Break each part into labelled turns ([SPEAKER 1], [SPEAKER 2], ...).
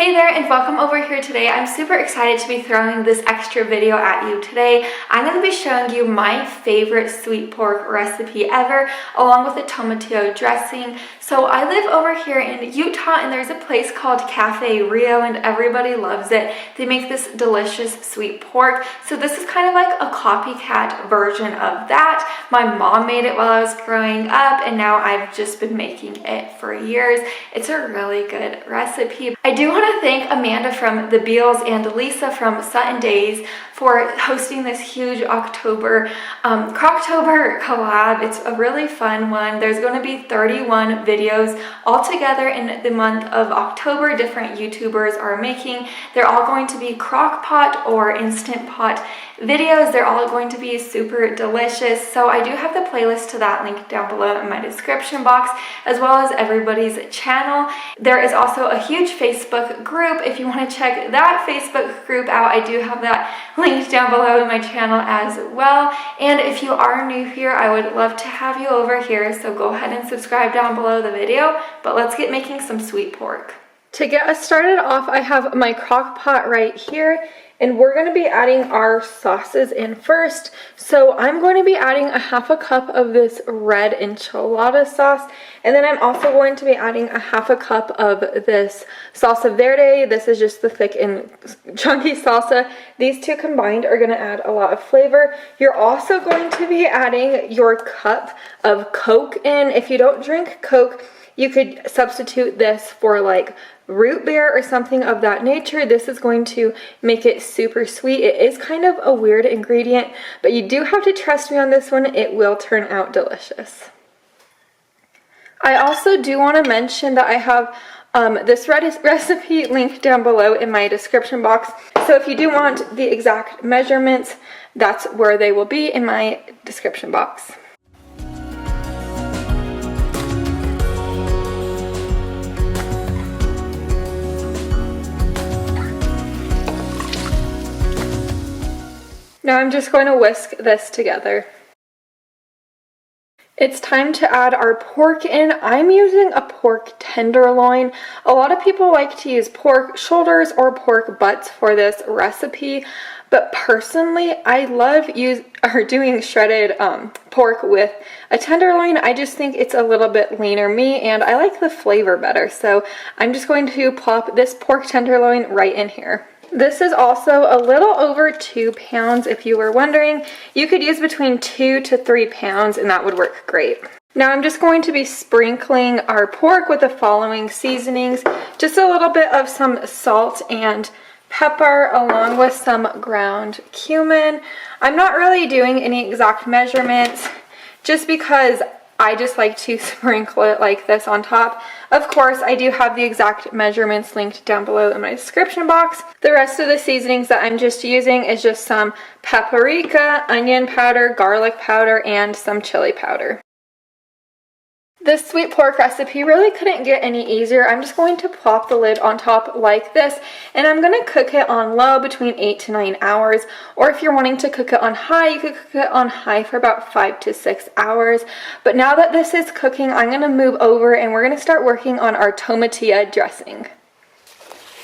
[SPEAKER 1] Hey there and welcome over here today. I'm super excited to be throwing this extra video at you today. I'm going to be showing you my favorite sweet pork recipe ever along with a tomatillo dressing. So I live over here in Utah and there's a place called Cafe Rio and everybody loves it. They make this delicious sweet pork. So this is kind of like a copycat version of that. My mom made it while I was growing up and now I've just been making it for years. It's a really good recipe. I do want to thank Amanda from The Beals and Lisa from Sutton Days for hosting this huge Crocktober collab. It's a really fun one. There's going to be 31 videos all together in the month of October. Different YouTubers are making. They're all going to be Crockpot or Instant Pot videos. They're all going to be super delicious. So I do have the playlist to that linked down below in my description box, as well as everybody's channel. There is also a huge Facebook group. If you want to check that Facebook group out, I do have that linked down below in my channel as well. And if you are new here, I would love to have you over here. So go ahead and subscribe down below the video, but let's get making some sweet pork. To get us started off, I have my crock pot right here. And we're going to be adding our sauces in first. So I'm going to be adding a half a cup of this red enchilada sauce. And then I'm also going to be adding a half a cup of this Salsa Verde. This is just the thick and chunky salsa. These two combined are going to add a lot of flavor. You're also going to be adding your cup of Coke in. If you don't drink Coke, you could substitute this for like root beer or something of that nature. This is going to make it super sweet. It is kind of a weird ingredient, but you do have to trust me on this one. It will turn out delicious. I also do want to mention that I have this recipe linked down below in my description box. So if you do want the exact measurements, that's where they will be in my description box. Now I'm just going to whisk this together. It's time to add our pork in. I'm using a pork tenderloin. A lot of people like to use pork shoulders or pork butts for this recipe, but personally I love doing shredded pork with a tenderloin. I just think it's a little bit leaner meat and I like the flavor better. So I'm just going to plop this pork tenderloin right in here. This is also a little over 2 pounds if you were wondering. You could use between 2 to 3 pounds and that would work great. Now I'm just going to be sprinkling our pork with the following seasonings. Just a little bit of some salt and pepper along with some ground cumin. I'm not really doing any exact measurements just because I just like to sprinkle it like this on top. Of course, I do have the exact measurements linked down below in my description box. The rest of the seasonings that I'm just using is just some paprika, onion powder, garlic powder, and some chili powder. This sweet pork recipe really couldn't get any easier. I'm just going to plop the lid on top like this, and I'm going to cook it on low between 8 to 9 hours, or if you're wanting to cook it on high, you could cook it on high for about 5 to 6 hours. But now that this is cooking, I'm going to move over and we're going to start working on our tomatillo dressing.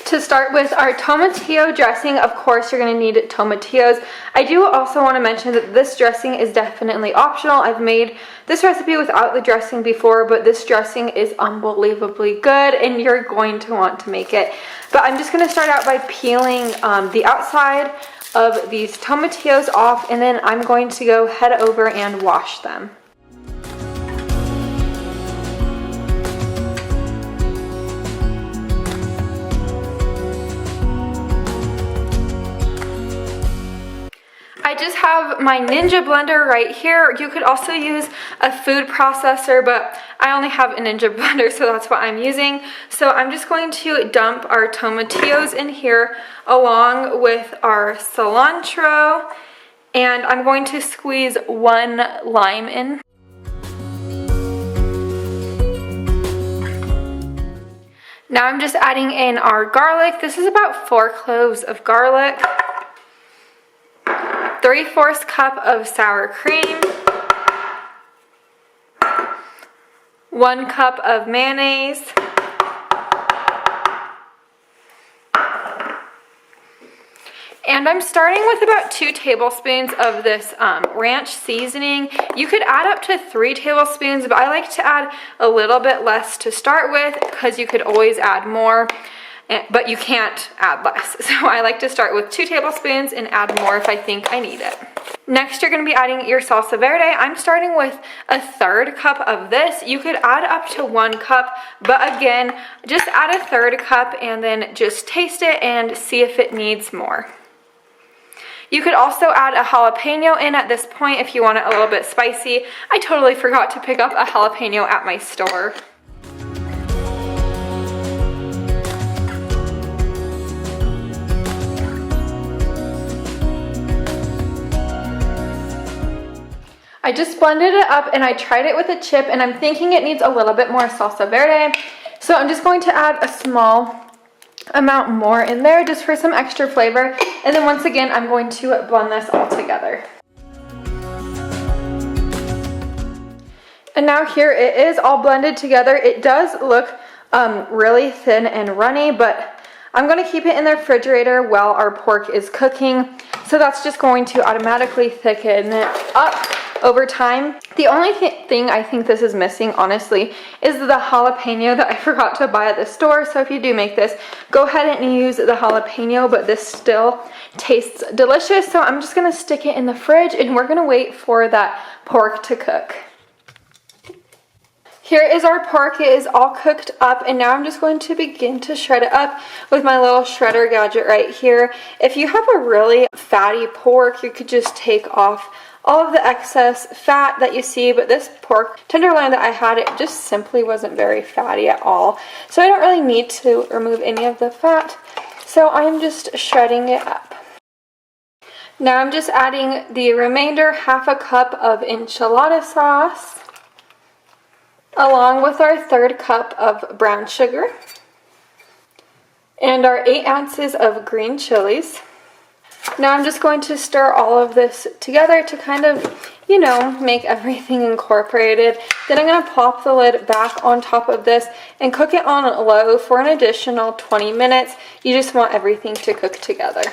[SPEAKER 1] To start with our tomatillo dressing, of course, you're going to need tomatillos. I do also want to mention that this dressing is definitely optional. I've made this recipe without the dressing before, but this dressing is unbelievably good and you're going to want to make it. But I'm just going to start out by peeling the outside of these tomatillos off, and then I'm going to go head over and wash them. I just have my Ninja blender right here. You could also use a food processor, but I only have a Ninja blender, so that's what I'm using. So I'm just going to dump our tomatillos in here along with our cilantro, and I'm going to squeeze 1 lime in. Now I'm just adding in our garlic. This is about 4 cloves of garlic. 3/4 cup of sour cream, 1 cup of mayonnaise, And I'm starting with about 2 tablespoons of this ranch seasoning. You could add up to 3 tablespoons, but I like to add a little bit less to start with because you could always add more, but you can't add less. So I like to start with 2 tablespoons and add more if I think I need it. Next, you're going to be adding your salsa verde. I'm starting with a 1/3 cup of this. You could add up to 1 cup, but again, just add a 1/3 cup and then just taste it and see if it needs more. You could also add a jalapeno in at this point if you want it a little bit spicy. I totally forgot to pick up a jalapeno at my store. I just blended it up and I tried it with a chip, and I'm thinking it needs a little bit more salsa verde. So I'm just going to add a small amount more in there just for some extra flavor. And then once again, I'm going to blend this all together. And now here it is all blended together. It does look really thin and runny, but I'm going to keep it in the refrigerator while our pork is cooking. So that's just going to automatically thicken it up over time. The only thing I think this is missing, honestly, is the jalapeno that I forgot to buy at the store. So if you do make this, go ahead and use the jalapeno, but this still tastes delicious. So I'm just going to stick it in the fridge and we're going to wait for that pork to cook. Here is our pork. It is all cooked up, and now I'm just going to begin to shred it up with my little shredder gadget right here. If you have a really fatty pork, you could just take off all of the excess fat that you see, but this pork tenderloin that I had, it just simply wasn't very fatty at all. So I don't really need to remove any of the fat. So I'm just shredding it up. Now I'm just adding the remainder 1/2 cup of enchilada sauce, along with our 1/3 cup of brown sugar and our 8 ounces of green chilies. Now I'm just going to stir all of this together to kind of, you know, make everything incorporated. Then I'm going to plop the lid back on top of this and cook it on low for an additional 20 minutes. You just want everything to cook together.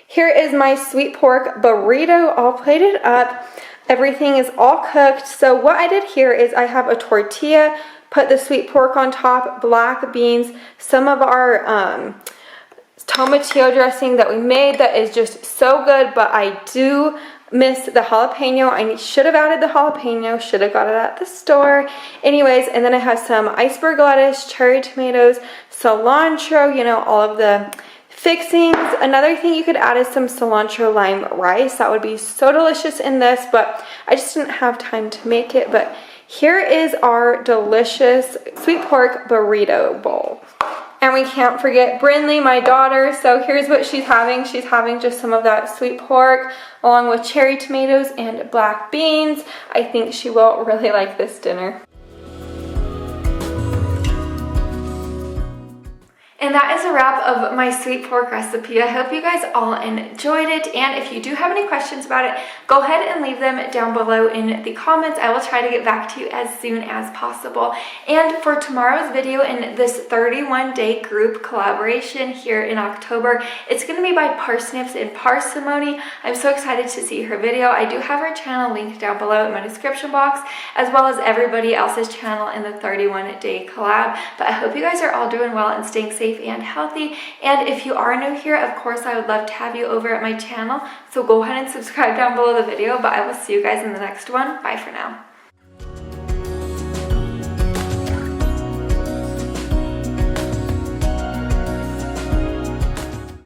[SPEAKER 1] Here is my sweet pork burrito all plated up. Everything is all cooked. So what I did here is I have a tortilla, put the sweet pork on top, black beans, some of our tomatillo dressing that we made that is just so good, but I do miss the jalapeno. I should have added the jalapeno, should have got it at the store. Anyways, and then I have some iceberg lettuce, cherry tomatoes, cilantro, you know, all of the fixings. Another thing you could add is some cilantro lime rice. That would be so delicious in this, but I just didn't have time to make it. But here is our delicious sweet pork burrito bowl. And we can't forget Brinley, my daughter. So here's what she's having. She's having just some of that sweet pork along with cherry tomatoes and black beans. I think she will really like this dinner. And that is a wrap of my sweet pork recipe. I hope you guys all enjoyed it. And if you do have any questions about it, go ahead and leave them down below in the comments. I will try to get back to you as soon as possible. And for tomorrow's video in this 31-day group collaboration here in October, it's going to be by Parsnips and Parsimony. I'm so excited to see her video. I do have her channel linked down below in my description box, as well as everybody else's channel in the 31-day collab. But I hope you guys are all doing well and staying safe and healthy. And if you are new here, of course I would love to have you over at my channel, so go ahead and subscribe down below the video. But I will see you guys in the next one. Bye for now.